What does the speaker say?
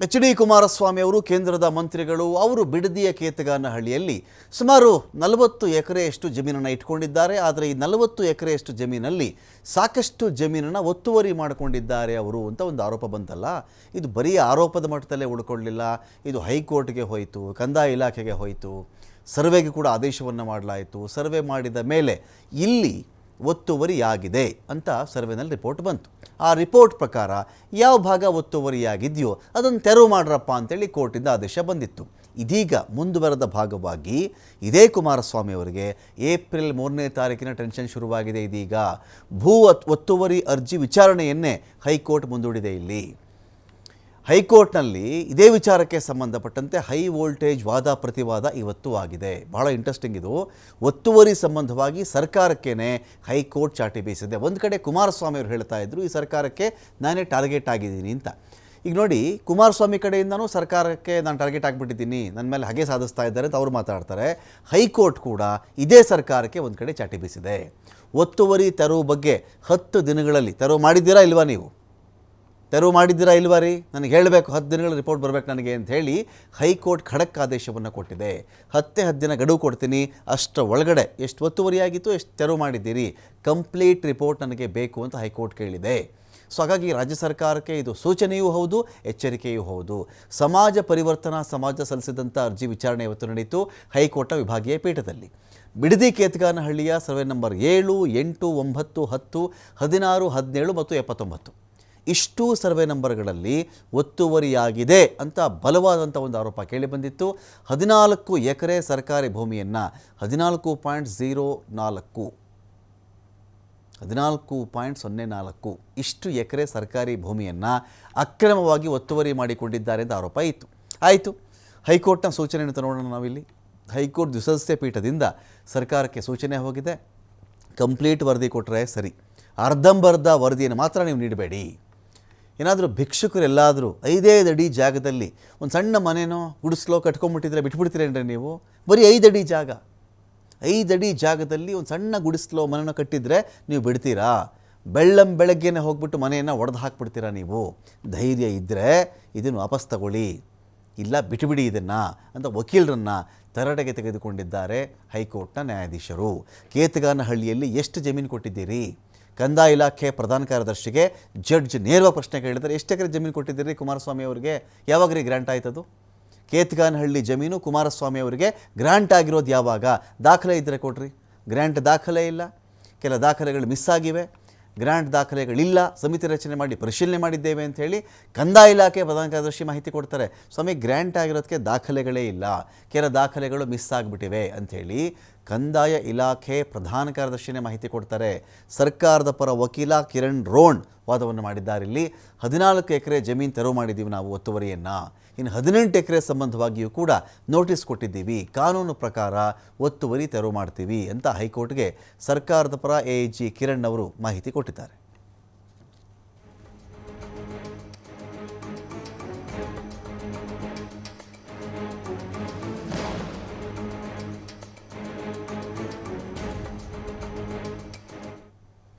H D. Kumaraswamy ಅವರು ಕೇಂದ್ರದ ಮಂತ್ರಿಗಳು ಅವರು ಬಿಡದಿಯ ಕೇತಗಾನಹಳ್ಳಿಯಲ್ಲಿ ಸುಮಾರು 40 ಎಕರೆಯಷ್ಟು ಜಮೀನನ್ನು ಇಟ್ಕೊಂಡಿದ್ದಾರೆ. ಆದರೆ ಈ 40 ಎಕರೆಯಷ್ಟು ಜಮೀನಲ್ಲಿ ಸಾಕಷ್ಟು ಜಮೀನನ್ನು ಒತ್ತುವರಿ ಮಾಡಿಕೊಂಡಿದ್ದಾರೆ ಅವರು ಅಂತ ಒಂದು ಆರೋಪ ಬಂತಲ್ಲ. ಇದು ಬರೀ ಆರೋಪದ ಮಟ್ಟದಲ್ಲೇ ಉಳ್ಕೊಳ್ಳಲಿಲ್ಲ. ಇದು ಹೈಕೋರ್ಟ್ಗೆ ಹೋಯಿತು, ಕಂದಾಯ ಇಲಾಖೆಗೆ ಹೋಯಿತು, ಸರ್ವೆಗೆ ಕೂಡ ಆದೇಶವನ್ನು ಮಾಡಲಾಯಿತು. ಸರ್ವೆ ಮಾಡಿದ ಮೇಲೆ ಇಲ್ಲಿ ಒತ್ತುವರಿಯಾಗಿದೆ ಅಂತ ಸರ್ವೆನಲ್ಲಿ ರಿಪೋರ್ಟ್ ಬಂತು. ಆ ರಿಪೋರ್ಟ್ ಪ್ರಕಾರ ಯಾವ ಭಾಗ ಒತ್ತುವರಿಯಾಗಿದೆಯೋ ಅದನ್ನು ತೆರವು ಮಾಡ್ರಪ್ಪ ಅಂತೇಳಿ ಕೋರ್ಟಿಂದ ಆದೇಶ ಬಂದಿತ್ತು. ಇದೀಗ ಮುಂದುವರೆದ ಭಾಗವಾಗಿ ಇದೇ ಕುಮಾರಸ್ವಾಮಿ ಅವರಿಗೆ ಏಪ್ರಿಲ್ 3ನೇ ತಾರೀಕಿನ ಟೆನ್ಷನ್ ಶುರುವಾಗಿದೆ. ಇದೀಗ ಭೂ ಒತ್ತುವರಿ ಅರ್ಜಿ ವಿಚಾರಣೆಯನ್ನೇ ಹೈಕೋರ್ಟ್ ಮುಂದೂಡಿದೆ. ಇಲ್ಲಿ ಹೈಕೋರ್ಟ್ನಲ್ಲಿ ಇದೇ ವಿಚಾರಕ್ಕೆ ಸಂಬಂಧಪಟ್ಟಂತೆ ಹೈ ವೋಲ್ಟೇಜ್ ವಾದ ಪ್ರತಿವಾದ ಇವತ್ತು ಆಗಿದೆ. ಬಹಳ ಇಂಟ್ರೆಸ್ಟಿಂಗ್ ಇದು. ಒತ್ತುವರಿ ಸಂಬಂಧವಾಗಿ ಸರ್ಕಾರಕ್ಕೇ ಹೈಕೋರ್ಟ್ ಚಾಟಿ ಬೀಸಿದೆ. ಒಂದು ಕಡೆ ಕುಮಾರಸ್ವಾಮಿ ಅವರು ಹೇಳ್ತಾ ಇದ್ರು, ಈ ಸರ್ಕಾರಕ್ಕೆ ನಾನೇ ಟಾರ್ಗೆಟ್ ಆಗಿದ್ದೀನಿ ಅಂತ. ಈಗ ನೋಡಿ, ಕುಮಾರಸ್ವಾಮಿ ಕಡೆಯಿಂದನೂ ಸರ್ಕಾರಕ್ಕೆ ನಾನು ಟಾರ್ಗೆಟ್ ಆಗಿಬಿಟ್ಟಿದ್ದೀನಿ, ನನ್ನ ಮೇಲೆ ಹಾಗೆ ಸಾಧಿಸ್ತಾ ಇದ್ದಾರೆ ಅಂತ ಅವರು ಮಾತಾಡ್ತಾರೆ. ಹೈಕೋರ್ಟ್ ಕೂಡ ಇದೇ ಸರ್ಕಾರಕ್ಕೆ ಒಂದು ಕಡೆ ಚಾಟಿ ಬೀಸಿದೆ. ಒತ್ತುವರಿ ತೆರವು ಬಗ್ಗೆ 10 ದಿನಗಳಲ್ಲಿ ತೆರವು ಮಾಡಿದ್ದೀರಾ ಇಲ್ವಾ, ನೀವು ತೆರವು ಮಾಡಿದ್ದೀರಾ ಇಲ್ವಾ ರೀ, ನನಗೆ ಹೇಳಬೇಕು, 10 ದಿನಗಳ ರಿಪೋರ್ಟ್ ಬರಬೇಕು ನನಗೆ ಅಂತ ಹೇಳಿ ಹೈಕೋರ್ಟ್ ಖಡಕ್ ಆದೇಶವನ್ನು ಕೊಟ್ಟಿದೆ. 10 ದಿನ ಗಡುವು ಕೊಡ್ತೀನಿ, ಅಷ್ಟರ ಒಳಗಡೆ ಎಷ್ಟು ಒತ್ತುವರಿಯಾಗಿತ್ತು, ಎಷ್ಟು ತೆರವು ಮಾಡಿದ್ದೀರಿ, ಕಂಪ್ಲೀಟ್ ರಿಪೋರ್ಟ್ ನನಗೆ ಬೇಕು ಅಂತ ಹೈಕೋರ್ಟ್ ಕೇಳಿದೆ. ಸೊ ಹಾಗಾಗಿ ರಾಜ್ಯ ಸರ್ಕಾರಕ್ಕೆ ಇದು ಸೂಚನೆಯೂ ಹೌದು, ಎಚ್ಚರಿಕೆಯೂ ಹೌದು. ಸಮಾಜ ಪರಿವರ್ತನಾ ಸಮಾಜ ಸಲ್ಲಿಸಿದಂಥ ಅರ್ಜಿ ವಿಚಾರಣೆ ಇವತ್ತು ನಡೆಯಿತು ಹೈಕೋರ್ಟ್ನ ವಿಭಾಗೀಯ ಪೀಠದಲ್ಲಿ. ಬಿಡದಿ ಕೇತಗಾನಹಳ್ಳಿಯ ಸರ್ವೆ ನಂಬರ್ 7, 8, 9, 10, 16, 17 ಮತ್ತು 79 ಇಷ್ಟು ಸರ್ವೆ ನಂಬರ್ಗಳಲ್ಲಿ ಒತ್ತುವರಿಯಾಗಿದೆ ಅಂತ ಬಲವಾದಂಥ ಒಂದು ಆರೋಪ ಕೇಳಿಬಂದಿತ್ತು. 14 ಎಕರೆ ಸರ್ಕಾರಿ ಭೂಮಿಯನ್ನು 14.04 ಇಷ್ಟು ಎಕರೆ ಸರ್ಕಾರಿ ಭೂಮಿಯನ್ನು ಅಕ್ರಮವಾಗಿ ಒತ್ತುವರಿ ಮಾಡಿಕೊಂಡಿದ್ದಾರೆ ಅಂತ ಆರೋಪ ಇತ್ತು. ಆಯಿತು, ಹೈಕೋರ್ಟ್ನ ಸೂಚನೆ ಅಂತ ನೋಡೋಣ ನಾವಿಲ್ಲಿ. ಹೈಕೋರ್ಟ್ ದ್ವಿಸದಸ್ಯ ಪೀಠದಿಂದ ಸರ್ಕಾರಕ್ಕೆ ಸೂಚನೆ ಹೋಗಿದೆ. ಕಂಪ್ಲೀಟ್ ವರದಿ ಕೊಟ್ಟರೆ ಸರಿ, ಅರ್ಧಂಬರ್ಧ ವರದಿಯನ್ನು ಮಾತ್ರ ನೀವು ನೀಡಬೇಡಿ. ಏನಾದರೂ ಭಿಕ್ಷುಕರು ಎಲ್ಲಾದರೂ 5 ಅಡಿ ಜಾಗದಲ್ಲಿ ಒಂದು ಸಣ್ಣ ಮನೆನೋ ಗುಡಿಸ್ಲೋ ಕಟ್ಕೊಂಡ್ಬಿಟ್ಟಿದ್ರೆ ಬಿಟ್ಬಿಡ್ತೀರೇನ್ರಿ ನೀವು? ಬರೀ 5 ಅಡಿ ಜಾಗ, 5 ಅಡಿ ಜಾಗದಲ್ಲಿ ಒಂದು ಸಣ್ಣ ಗುಡಿಸ್ಲೋ ಮನೆನೋ ಕಟ್ಟಿದರೆ ನೀವು ಬಿಡ್ತೀರಾ? ಬೆಳಗ್ಗೆನೇ ಹೋಗ್ಬಿಟ್ಟು ಮನೆಯನ್ನು ಒಡೆದು ಹಾಕ್ಬಿಡ್ತೀರಾ ನೀವು? ಧೈರ್ಯ ಇದ್ದರೆ ಇದನ್ನು ವಾಪಸ್ ತಗೊಳ್ಳಿ, ಇಲ್ಲ ಬಿಟ್ಟುಬಿಡಿ ಇದನ್ನು ಅಂತ ವಕೀಲರನ್ನು ತರಾಟೆಗೆ ತೆಗೆದುಕೊಂಡಿದ್ದಾರೆ ಹೈಕೋರ್ಟ್ನ ನ್ಯಾಯಾಧೀಶರು. ಕೇತಗಾನಹಳ್ಳಿಯಲ್ಲಿ ಎಷ್ಟು ಜಮೀನು ಕೊಟ್ಟಿದ್ದೀರಿ? ಕಂದಾಯ ಇಲಾಖೆ ಪ್ರಧಾನ ಕಾರ್ಯದರ್ಶಿಗೆ ಜಡ್ಜ್ ನೇರವಾಗಿ ಪ್ರಶ್ನೆ ಕೇಳಿದ್ದಾರೆ. ಎಷ್ಟು ಎಕರೆ ಜಮೀನು ಕೊಟ್ಟಿದ್ದೀರಿ ಕುಮಾರಸ್ವಾಮಿ ಅವರಿಗೆ? ಯಾವಾಗ ರೀ ಗ್ರ್ಯಾಂಟ್ ಆಯ್ತದು? ಕೇತಗಾನಹಳ್ಳಿ ಜಮೀನು ಕುಮಾರಸ್ವಾಮಿ ಅವರಿಗೆ ಗ್ರ್ಯಾಂಟ್ ಆಗಿರೋದು ಯಾವಾಗ? ದಾಖಲೆ ಇದ್ದರೆ ಕೊಡ್ರಿ. ಗ್ರ್ಯಾಂಟ್ ದಾಖಲೆ ಇಲ್ಲ, ಕೆಲ ದಾಖಲೆಗಳು ಮಿಸ್ ಆಗಿವೆ, ಗ್ರ್ಯಾಂಟ್ ದಾಖಲೆಗಳಿಲ್ಲ, ಸಮಿತಿ ರಚನೆ ಮಾಡಿ ಪರಿಶೀಲನೆ ಮಾಡಿದ್ದೇವೆ ಅಂತ ಹೇಳಿ ಕಂದಾಯ ಇಲಾಖೆ ಪ್ರಧಾನ ಕಾರ್ಯದರ್ಶಿ ಮಾಹಿತಿ ಕೊಡ್ತಾರೆ. ಸ್ವಾಮಿ, ಗ್ರ್ಯಾಂಟ್ ಆಗಿರೋದಕ್ಕೆ ದಾಖಲೆಗಳೇ ಇಲ್ಲ, ಕೆಲ ದಾಖಲೆಗಳು ಮಿಸ್ ಆಗಿಬಿಟ್ಟಿವೆ ಅಂಥೇಳಿ ಕಂದಾಯ ಇಲಾಖೆ ಪ್ರಧಾನ ಕಾರ್ಯದರ್ಶಿನೇ ಮಾಹಿತಿ ಕೊಡ್ತಾರೆ. ಸರ್ಕಾರದ ಪರ ವಕೀಲ ಕಿರಣ್ ರೋಣ್ ವಾದವನ್ನು ಮಾಡಿದ್ದಾರೆ. ಇಲ್ಲಿ 14 ಎಕರೆ ಜಮೀನು ತೆರವು ಮಾಡಿದ್ದೀವಿ ನಾವು ಒತ್ತುವರಿಯನ್ನು, ಇನ್ನು 18 ಎಕರೆ ಸಂಬಂಧವಾಗಿಯೂ ಕೂಡ ನೋಟಿಸ್ ಕೊಟ್ಟಿದ್ದೀವಿ, ಕಾನೂನು ಪ್ರಕಾರ ಒತ್ತುವರಿ ತೆರವು ಮಾಡ್ತೀವಿ ಅಂತ ಹೈಕೋರ್ಟ್ಗೆ ಸರ್ಕಾರದ ಪರ AG ಕಿರಣ್ ಅವರು ಮಾಹಿತಿ ಕೊಟ್ಟಿದ್ದಾರೆ.